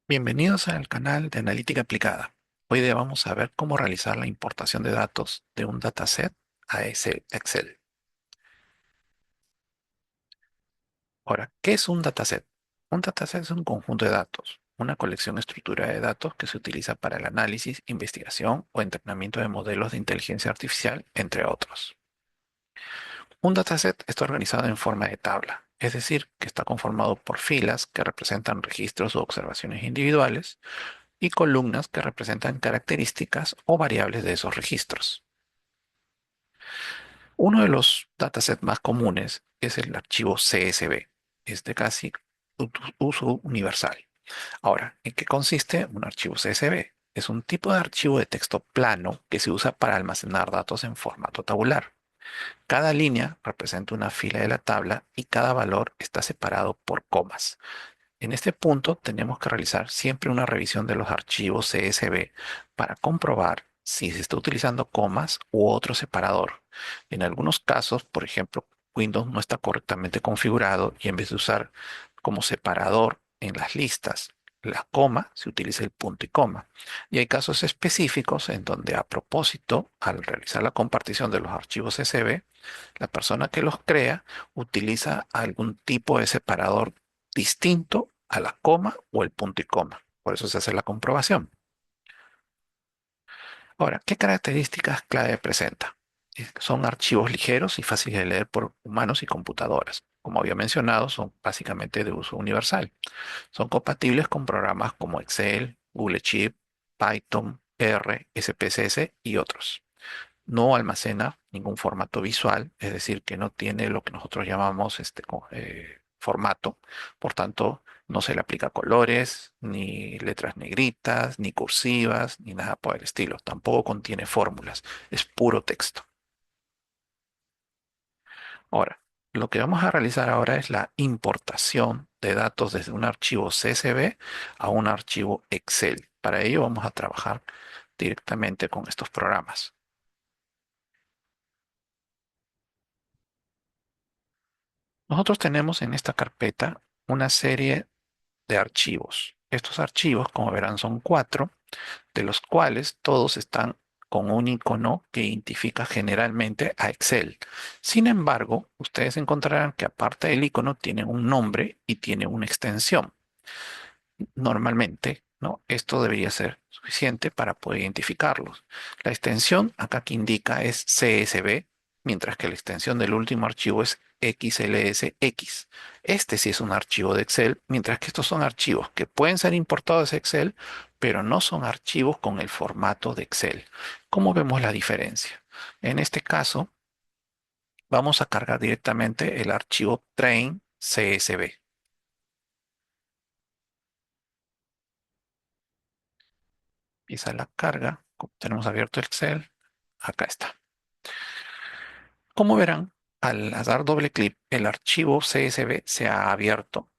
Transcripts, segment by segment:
Bienvenidos al canal de Analítica Aplicada. Hoy día vamos a ver cómo realizar la importación de datos de un dataset a ese Excel. Ahora, ¿qué es un dataset? Un dataset es un conjunto de datos, una colección estructurada de datos que se utiliza para el análisis, investigación o entrenamiento de modelos de inteligencia artificial, entre otros. Un dataset está organizado en forma de tabla, es decir, que está conformado por filas que representan registros o observaciones individuales y columnas que representan características o variables de esos registros. Uno de los datasets más comunes es el archivo CSV, es de casi uso universal. Ahora, ¿en qué consiste un archivo CSV? Es un tipo de archivo de texto plano que se usa para almacenar datos en formato tabular. Cada línea representa una fila de la tabla y cada valor está separado por comas. En este punto tenemos que realizar siempre una revisión de los archivos CSV para comprobar si se está utilizando comas u otro separador. En algunos casos, por ejemplo, Windows no está correctamente configurado y en vez de usar como separador en las listas la coma, se utiliza el punto y coma. Y hay casos específicos en donde a propósito, al realizar la compartición de los archivos CSV, la persona que los crea utiliza algún tipo de separador distinto a la coma o el punto y coma. Por eso se hace la comprobación. Ahora, ¿qué características clave presenta? Son archivos ligeros y fáciles de leer por humanos y computadoras. Como había mencionado, son básicamente de uso universal. Son compatibles con programas como Excel, Google Sheets, Python, R, SPSS y otros. No almacena ningún formato visual, es decir, que no tiene lo que nosotros llamamos formato. Por tanto, no se le aplica colores, ni letras negritas, ni cursivas, ni nada por el estilo. Tampoco contiene fórmulas, es puro texto. Ahora, lo que vamos a realizar ahora es la importación de datos desde un archivo CSV a un archivo Excel. Para ello vamos a trabajar directamente con estos programas. Nosotros tenemos en esta carpeta una serie de archivos. Estos archivos, como verán, son cuatro, de los cuales todos están con un icono que identifica generalmente a Excel. Sin embargo, ustedes encontrarán que aparte del icono tiene un nombre y tiene una extensión. Normalmente, ¿no? Esto debería ser suficiente para poder identificarlos. La extensión acá que indica es CSV, mientras que la extensión del último archivo es XLSX. Este sí es un archivo de Excel, mientras que estos son archivos que pueden ser importados de Excel, pero no son archivos con el formato de Excel. ¿Cómo vemos la diferencia? En este caso, vamos a cargar directamente el archivo train CSV. Empieza la carga. Como tenemos abierto el Excel, acá está. Como verán, al dar doble clic, el archivo CSV se ha abierto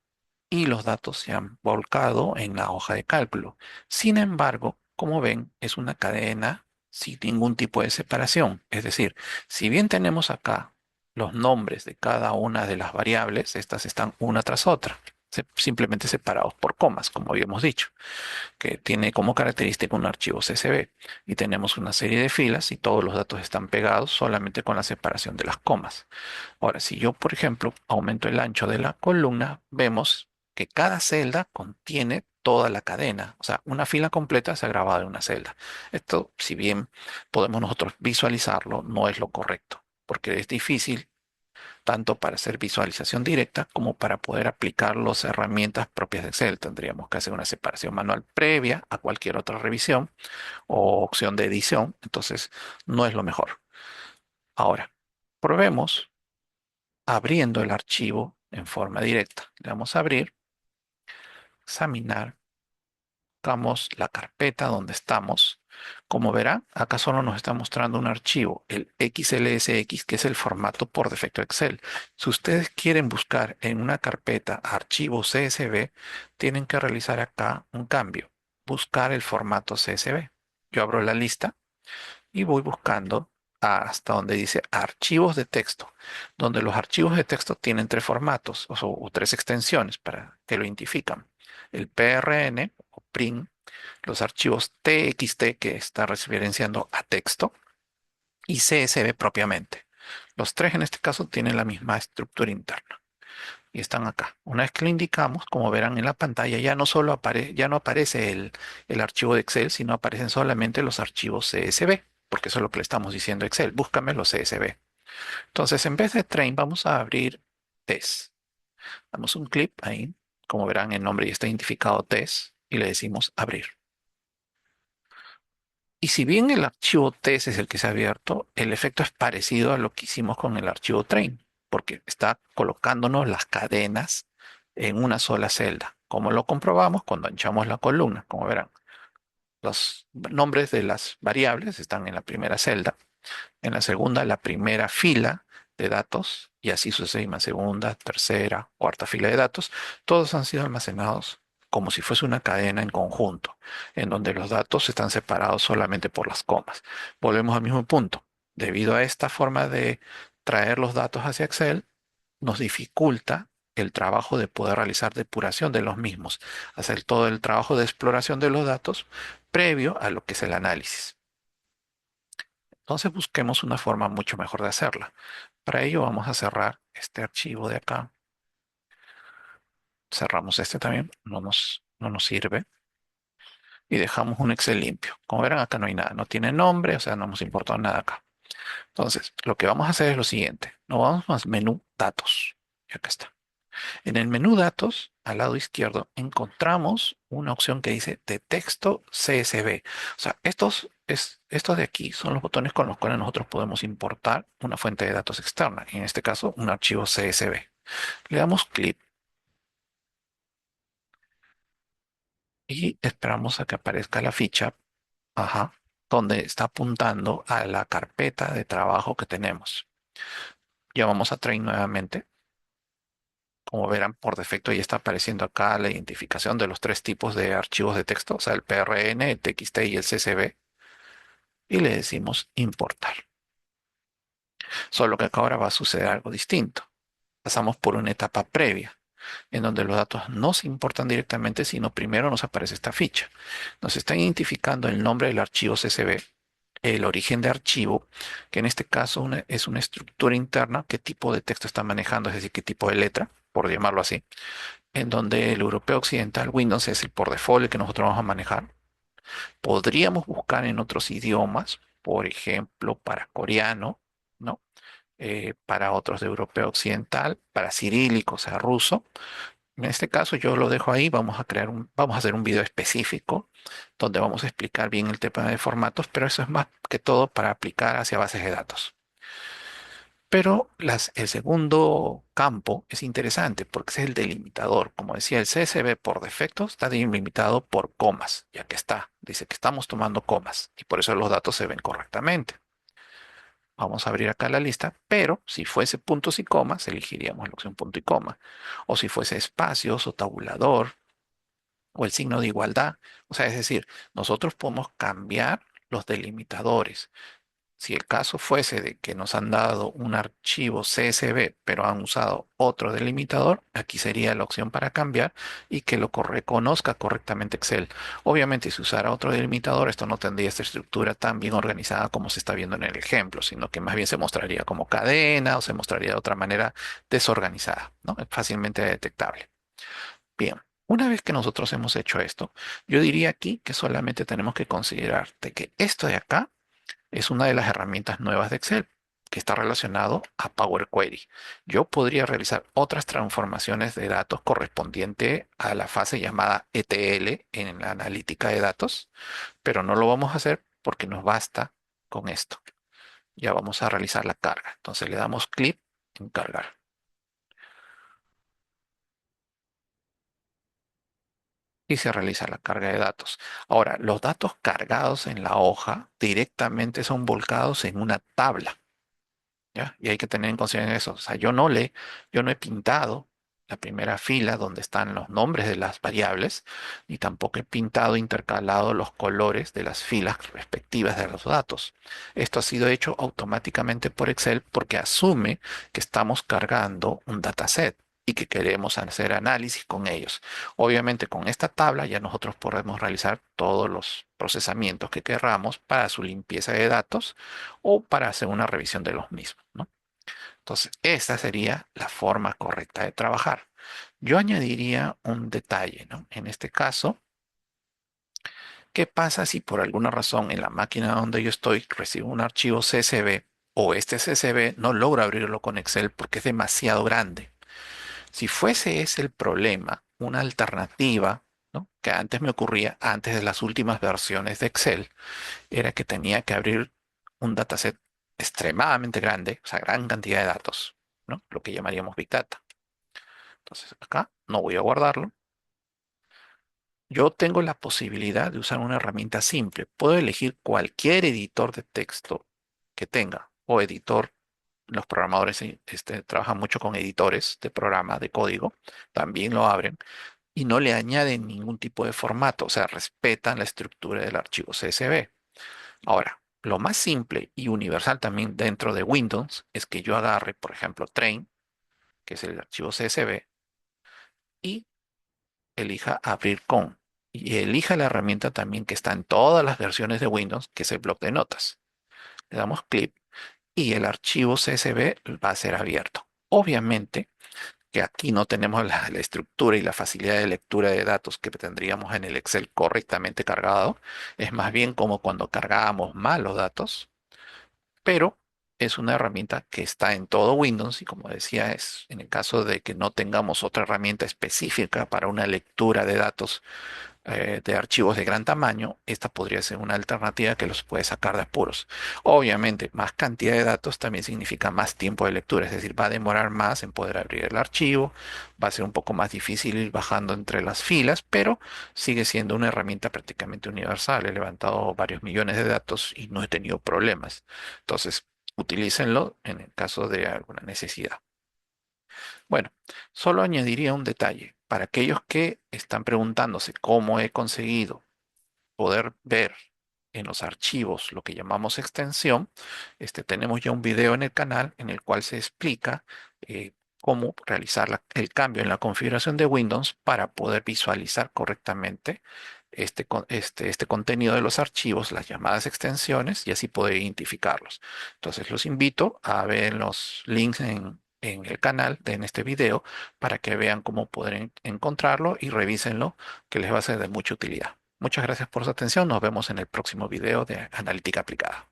y los datos se han volcado en la hoja de cálculo. Sin embargo, como ven, es una cadena sin ningún tipo de separación. Es decir, si bien tenemos acá los nombres de cada una de las variables, estas están una tras otra, simplemente separados por comas, como habíamos dicho, que tiene como característica un archivo CSV. Y tenemos una serie de filas y todos los datos están pegados solamente con la separación de las comas. Ahora, si yo, por ejemplo, aumento el ancho de la columna, vemos que cada celda contiene toda la cadena. O sea, una fila completa se ha grabado en una celda. Esto, si bien podemos nosotros visualizarlo, no es lo correcto, porque es difícil tanto para hacer visualización directa como para poder aplicar las herramientas propias de Excel. Tendríamos que hacer una separación manual previa a cualquier otra revisión o opción de edición. Entonces, no es lo mejor. Ahora, probemos abriendo el archivo en forma directa. Le damos a abrir, examinar, buscamos la carpeta donde estamos. Como verán, acá solo nos está mostrando un archivo, el XLSX, que es el formato por defecto de Excel. Si ustedes quieren buscar en una carpeta archivo CSV, tienen que realizar acá un cambio, buscar el formato CSV. Yo abro la lista y voy buscando hasta donde dice archivos de texto, donde los archivos de texto tienen tres formatos o tres extensiones para que lo identifican. El PRN print, los archivos TXT que está referenciando a texto y CSV propiamente. Los tres en este caso tienen la misma estructura interna y están acá. Una vez que lo indicamos, como verán en la pantalla, ya no aparece el archivo de Excel, sino aparecen solamente los archivos CSV, porque eso es lo que le estamos diciendo a Excel. Búscame los CSV. Entonces, en vez de train, vamos a abrir test. Damos un clic ahí. Como verán, el nombre ya está identificado test y le decimos abrir. Y si bien el archivo test es el que se ha abierto, el efecto es parecido a lo que hicimos con el archivo train, porque está colocándonos las cadenas en una sola celda. Como lo comprobamos cuando anchamos la columna, como verán, los nombres de las variables están en la primera celda, en la segunda la primera fila de datos y así sucesivamente, segunda, tercera, cuarta fila de datos, todos han sido almacenados como si fuese una cadena en conjunto, en donde los datos están separados solamente por las comas. Volvemos al mismo punto. Debido a esta forma de traer los datos hacia Excel, nos dificulta el trabajo de poder realizar depuración de los mismos, hacer todo el trabajo de exploración de los datos previo a lo que es el análisis. Entonces busquemos una forma mucho mejor de hacerla. Para ello vamos a cerrar este archivo de acá. Cerramos este también, no nos sirve. Y dejamos un Excel limpio. Como verán, acá no hay nada, no tiene nombre, o sea, no nos importa nada acá. Entonces, lo que vamos a hacer es lo siguiente. Nos vamos a menú datos. Y acá está. En el menú datos, al lado izquierdo, encontramos una opción que dice de texto CSV. O sea, estos de aquí son los botones con los cuales nosotros podemos importar una fuente de datos externa. En este caso, un archivo CSV. Le damos clic y esperamos a que aparezca la ficha, ajá, donde está apuntando a la carpeta de trabajo que tenemos. Ya vamos a train nuevamente. Como verán, por defecto ya está apareciendo acá la identificación de los tres tipos de archivos de texto, o sea, el PRN, el TXT y el CSV, y le decimos importar. Solo que acá ahora va a suceder algo distinto. Pasamos por una etapa previa, en donde los datos no se importan directamente, sino primero nos aparece esta ficha. Nos está identificando el nombre del archivo CSV, el origen de archivo, que en este caso es una estructura interna, qué tipo de texto está manejando, es decir, qué tipo de letra, por llamarlo así, en donde el europeo occidental Windows es el por default el que nosotros vamos a manejar. Podríamos buscar en otros idiomas, por ejemplo, para coreano, ¿no? Para otros de europeo occidental, para cirílico, o sea, ruso. En este caso yo lo dejo ahí, vamos a hacer un video específico donde vamos a explicar bien el tema de formatos, pero eso es más que todo para aplicar hacia bases de datos. Pero el segundo campo es interesante porque es el delimitador. Como decía, el CSV por defecto está delimitado por comas, ya que dice que estamos tomando comas y por eso los datos se ven correctamente. Vamos a abrir acá la lista, pero si fuese puntos y comas, elegiríamos la opción punto y coma. O si fuese espacios o tabulador o el signo de igualdad. O sea, es decir, nosotros podemos cambiar los delimitadores. Si el caso fuese de que nos han dado un archivo CSV, pero han usado otro delimitador, aquí sería la opción para cambiar y que lo reconozca correctamente Excel. Obviamente, si usara otro delimitador, esto no tendría esta estructura tan bien organizada como se está viendo en el ejemplo, sino que más bien se mostraría como cadena o se mostraría de otra manera desorganizada, ¿no? Es fácilmente detectable. Bien. Una vez que nosotros hemos hecho esto, yo diría aquí que solamente tenemos que considerar de que esto de acá es una de las herramientas nuevas de Excel que está relacionado a Power Query. Yo podría realizar otras transformaciones de datos correspondiente a la fase llamada ETL en la analítica de datos, pero no lo vamos a hacer porque nos basta con esto. Ya vamos a realizar la carga. Entonces le damos clic en cargar y se realiza la carga de datos. Ahora, los datos cargados en la hoja directamente son volcados en una tabla. ¿Ya? Y hay que tener en consideración eso. O sea, yo no he pintado la primera fila donde están los nombres de las variables, ni tampoco he pintado intercalado los colores de las filas respectivas de los datos. Esto ha sido hecho automáticamente por Excel porque asume que estamos cargando un dataset y que queremos hacer análisis con ellos. Obviamente con esta tabla ya nosotros podemos realizar todos los procesamientos que querramos para su limpieza de datos o para hacer una revisión de los mismos, ¿no? Entonces, esta sería la forma correcta de trabajar. Yo añadiría un detalle, ¿no? En este caso, ¿qué pasa si por alguna razón en la máquina donde yo estoy recibo un archivo CSV o este CSV no logro abrirlo con Excel porque es demasiado grande? Si fuese ese el problema, una alternativa, ¿no? Que antes me ocurría, antes de las últimas versiones de Excel, era que tenía que abrir un dataset extremadamente grande, o sea, gran cantidad de datos, ¿no? Lo que llamaríamos Big Data. Entonces, acá no voy a guardarlo. Yo tengo la posibilidad de usar una herramienta simple. Puedo elegir cualquier editor de texto que tenga o editor. Los programadores trabajan mucho con editores de programa, de código. También lo abren y no le añaden ningún tipo de formato, o sea, respetan la estructura del archivo CSV. Ahora, lo más simple y universal también dentro de Windows es que yo agarre, por ejemplo, train, que es el archivo CSV, y elija abrir con. Y elija la herramienta también que está en todas las versiones de Windows, que es el bloc de notas. Le damos clic y el archivo CSV va a ser abierto. Obviamente que aquí no tenemos la estructura y la facilidad de lectura de datos que tendríamos en el Excel correctamente cargado. Es más bien como cuando cargábamos mal los datos, pero es una herramienta que está en todo Windows y como decía, es en el caso de que no tengamos otra herramienta específica para una lectura de datos de archivos de gran tamaño, esta podría ser una alternativa que los puede sacar de apuros. Obviamente, más cantidad de datos también significa más tiempo de lectura, es decir, va a demorar más en poder abrir el archivo, va a ser un poco más difícil ir bajando entre las filas, pero sigue siendo una herramienta prácticamente universal. He levantado varios millones de datos y no he tenido problemas. Entonces, utilícenlo en el caso de alguna necesidad. Bueno, solo añadiría un detalle. Para aquellos que están preguntándose cómo he conseguido poder ver en los archivos lo que llamamos extensión, tenemos ya un video en el canal en el cual se explica cómo realizar el cambio en la configuración de Windows para poder visualizar correctamente este contenido de los archivos, las llamadas extensiones, y así poder identificarlos. Entonces los invito a ver los links en el canal en este video para que vean cómo poder encontrarlo y revísenlo, que les va a ser de mucha utilidad. Muchas gracias por su atención. Nos vemos en el próximo video de Analítica Aplicada.